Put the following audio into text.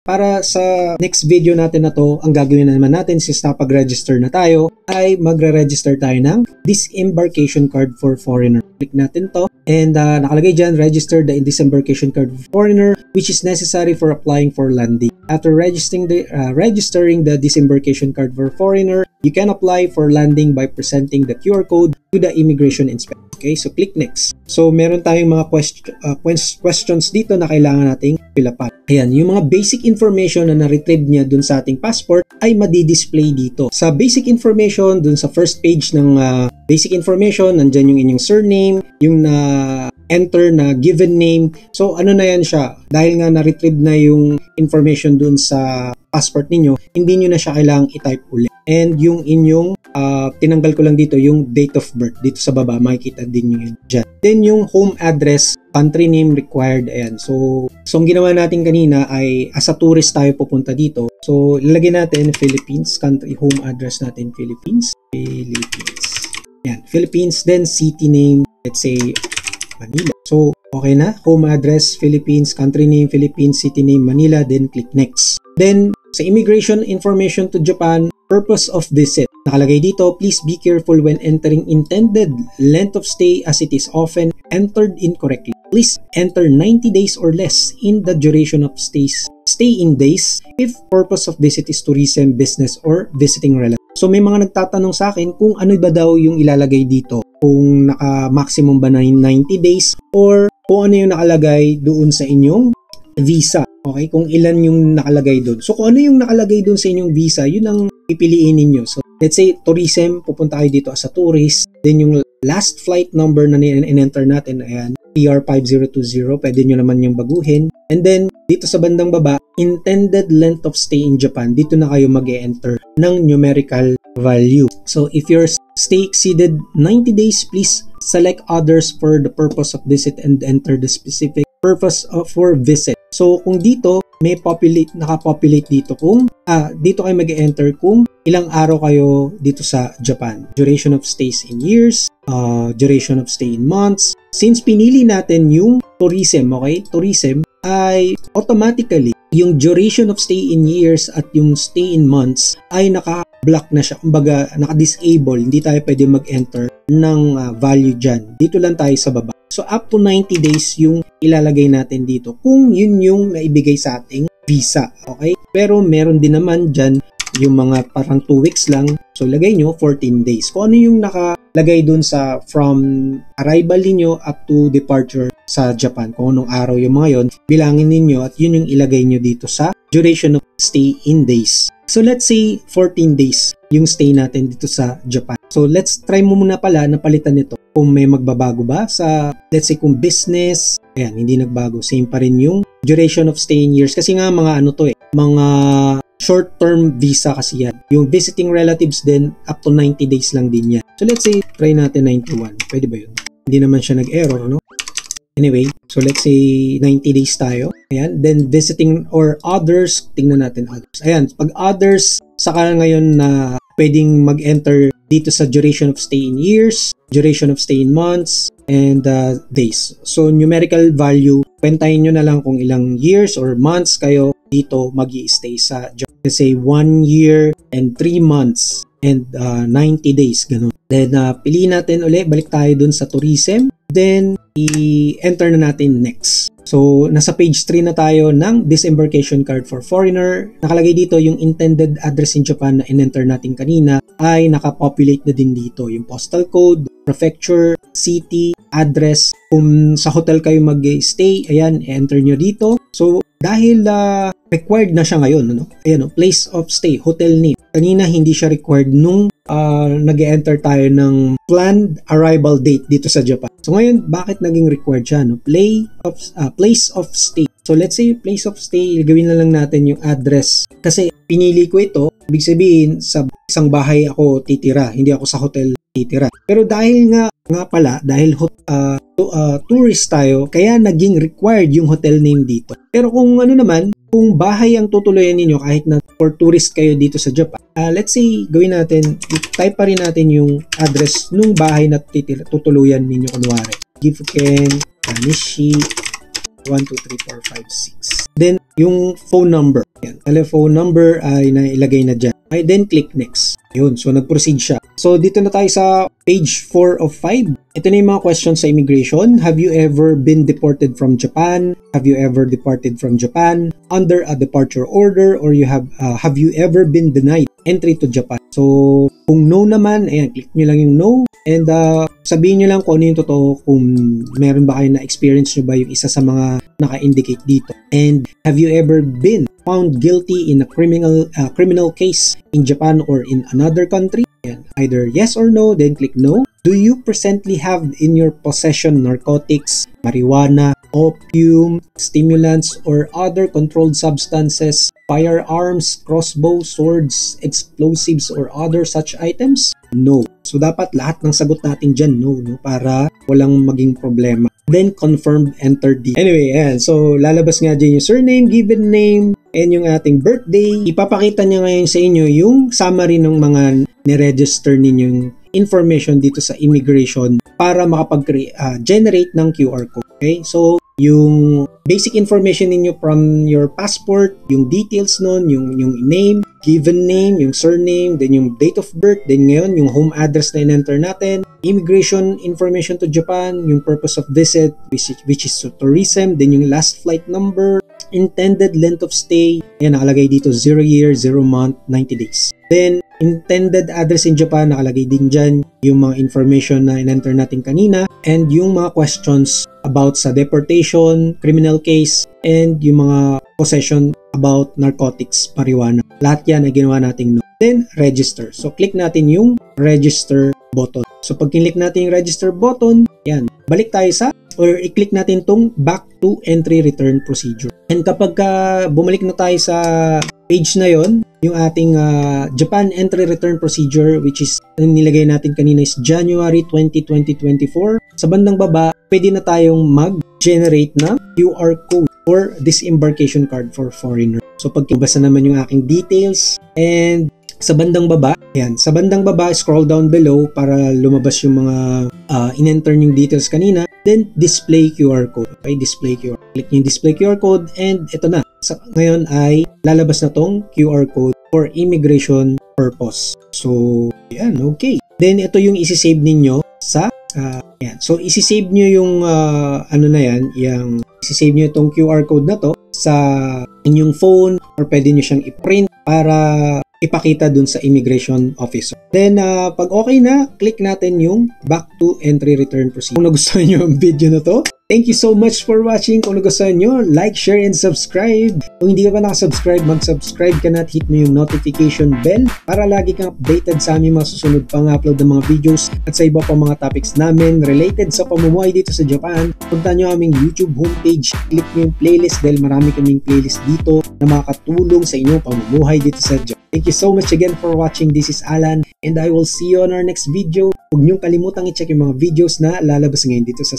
para sa next video natin na to, ang gagawin na naman natin since napag-register na tayo, ay magre-register tayo ng disembarkation card for foreigner. Click natin to, and nakalagay dyan, register the disembarkation card for foreigner, which is necessary for applying for landing. After registering the disembarkation card for foreigner, you can apply for landing by presenting the QR code to the immigration inspector. Okay, so click next. So meron tayong mga questions dito na kailangan nating fill up. Ayan, yung mga basic information na na-retrieve niya dun sa ating passport ay madi-display dito. Sa basic information, dun sa first page ng basic information, nandyan yung inyong surname, yung enter na given name. So ano na yan siya? Dahil nga na-retrieve na yung information dun sa passport ninyo, hindi nyo na siya kailangang i-type ulit. And yung inyong tinanggal ko lang dito yung date of birth. Dito sa baba, makikita din nyo yun dyan. Then yung home address, country name required. Ayan. So ang ginawa natin kanina ay as a tourist tayo pupunta dito. So lalagyan natin Philippines, country home address natin Philippines. Ayan, Philippines. Then city name, let's say Manila. So okay na, home address Philippines, country name Philippines, city name Manila, then click next. Then sa immigration information to Japan, purpose of visit. Nakalagay dito, please be careful when entering intended length of stay as it is often entered incorrectly. Please enter 90 days or less in the duration of stay in days if purpose of visit is tourism, business, or visiting relative. So may mga nagtatanong sa akin kung ano ba daw yung ilalagay dito. Kung naka-maximum ba na 90 days or kung ano yung nakalagay doon sa inyong visa. Okay, kung ilan yung nakalagay doon. So kung ano yung nakalagay doon sa inyong visa, yun ang pipiliin ninyo. So let's say tourism, pupunta kayo dito as a tourist. Then yung last flight number na in-enter natin, ayan, PR5020, pwede nyo naman yung baguhin. And then dito sa bandang baba, intended length of stay in Japan, dito na kayo mag-e-enter ng numerical value. So if your stay exceeded 90 days, please select others for the purpose of visit and enter the specific purpose for visit. So kung dito may naka-populate dito kung dito kayo mag-enter kung ilang araw kayo dito sa Japan. Duration of stays in years, duration of stay in months. Since pinili natin yung tourism, okay? Tourism ay automatically yung duration of stay in years at yung stay in months ay naka-block na siya. Kumbaga naka-disable, hindi tayo pwede mag-enter ng value dyan. Dito lang tayo sa baba. So up to 90 days yung ilalagay natin dito kung yun yung naibigay sa ating visa, okay? Pero meron din naman dyan yung mga parang 2 weeks lang. So lagay nyo 14 days. Kung ano yung nakalagay dun sa from arrival niyo up to departure sa Japan, kung anong araw yung mga yon, bilangin ninyo at yun yung ilagay nyo dito sa duration of stay in days. So let's say 14 days yung stay natin dito sa Japan. So let's try mo muna pala na palitan nito. Kung may magbabago ba sa, let's say kung business, ayan, hindi nagbago. Same pa rin yung duration of stay in years. Kasi nga mga ano to mga short-term visa kasi yan. Yung visiting relatives din, up to 90 days lang din yan. So let's say, try natin 91. Pwede ba yun? Hindi naman siya nag-error, no? Anyway, so let's say 90 days tayo. Ayan, then visiting or others, tingnan natin others. Ayan, pag others, saka ngayon na pwedeng mag-enter dito sa duration of stay in years, duration of stay in months, and days. So numerical value, kwentahin nyo na lang kung ilang years or months kayo dito mag-i-stay sa Japan. Let's say 1 year and 3 months and 90 days, ganun. Then piliin natin ulit, balik tayo dun sa tourism. Then i-enter na natin next. So nasa page 3 na tayo ng disembarkation card for foreigner. Nakalagay dito yung intended address in Japan na in-enter natin kanina ay nakapopulate na din dito. Yung postal code, prefecture, city, address. Kung sa hotel kayo mag-stay, ayan, i-enter nyo dito. So dahil required na siya ngayon, ano? Ayan, place of stay, hotel name. Kanina hindi siya required nung nag-enter tayo ng planned arrival date dito sa Japan. So ngayon, bakit naging required siya? No? Place of stay. So let's say place of stay, gawin na lang natin yung address. Kasi pinili ko ito, ibig sabihin sa isang bahay ako titira, hindi ako sa hotel titira. Pero dahil nga pala, dahil tourist tayo, kaya naging required yung hotel name dito. Pero kung ano naman, kung bahay ang tutuluyan ninyo kahit na for tourist kayo dito sa Japan, let's say gawin natin, type pa rin natin yung address nung bahay na tutuluyan ninyo kunwari. Gifuken, Kanishi, 1, 2, 3, 4, 5, 6. Then, yung phone number. Yan, telephone number ay nailagay na dyan. Okay, then click next. Yun, so nag-proceed siya. So dito na tayo sa page 4 of 5. Ito na yung mga questions sa immigration. Have you ever been deported from Japan? Have you ever departed from Japan under a departure order? Or have you ever been denied entry to Japan? So kung no naman, ayan, click nyo lang yung no. And sabihin nyo lang kung ano yung totoo, kung meron ba kayo na-experience nyo ba yung isa sa mga naka-indicate dito. And have you ever been found guilty in a criminal case in Japan or in another country? And either yes or no, then click no. Do you presently have in your possession narcotics, marijuana, opium, stimulants, or other controlled substances, firearms, crossbow, swords, explosives, or other such items? No. So dapat lahat ng sagot natin dyan no, para walang maging problema. Then confirm, enter dito. Anyway, ayan. So lalabas nga dyan yung surname, given name, and yung ating birthday. Ipapakita niya ngayon sa inyo yung summary ng mga niregister ninyong information dito sa immigration para makapag-generate ng QR code. Okay? So, yung basic information ninyo from your passport, yung details nun, yung name, given name, yung surname, then yung date of birth, then ngayon yung home address na in-enter natin, immigration information to Japan, yung purpose of visit, which is tourism, then yung last flight number, intended length of stay, ayan, nakalagay dito 0 year, 0 month, 90 days. Then, intended address in Japan, nakalagay din dyan yung mga information na in-enter natin kanina, and yung mga questions about sa deportation, criminal case, and yung mga possession about narcotics, marijuana. Lahat yan ay ginawa nating no. Then, register. So, click natin yung register button. So, pag click natin yung register button, yan, balik tayo sa, or i-click natin tong back to entry return procedure. And kapag bumalik na tayo sa page na yon, yung ating Japan entry return procedure, which is nilagay natin kanina is January 20, 2024. Sa bandang baba, pwede na tayong mag-generate ng QR code for disembarkation card for foreigner. So pag basa naman yung aking details, and sa bandang baba, yan, sa bandang baba, scroll down below para lumabas yung mga in-enter yung details kanina. Then, display QR code. Okay, display QR. Click yung display QR code, and ito na. Ngayon ay lalabas na tong QR code for immigration purpose. So, yan, okay. Then, ito yung isi-save ninyo sa, yan. So, isi-save nyo yung, yung isi-save nyo itong QR code na to sa inyong phone, or pwede nyo siyang i-print para ipakita dun sa immigration officer. Then, pag okay na, click natin yung back to entry return procedure. Kung nagustuhan nyo yung video na to, thank you so much for watching. Kung nagustuhan nyo, like, share, and subscribe. Kung hindi ka pa nakasubscribe, mag-subscribe ka na at hit mo yung notification bell para lagi kang updated sa aming mga susunod pang upload ng mga videos at sa iba pa mga topics namin related sa pamumuhay dito sa Japan. Punta nyo aming YouTube homepage, click nyo yung playlist dahil marami kaming playlist dito na makakatulong sa inyong pamumuhay dito sa Japan. Thank you so much again for watching. This is Alan, and I will see you on our next video. Huwag niyong kalimutang i-check yung mga videos na lalabas ngayon dito sa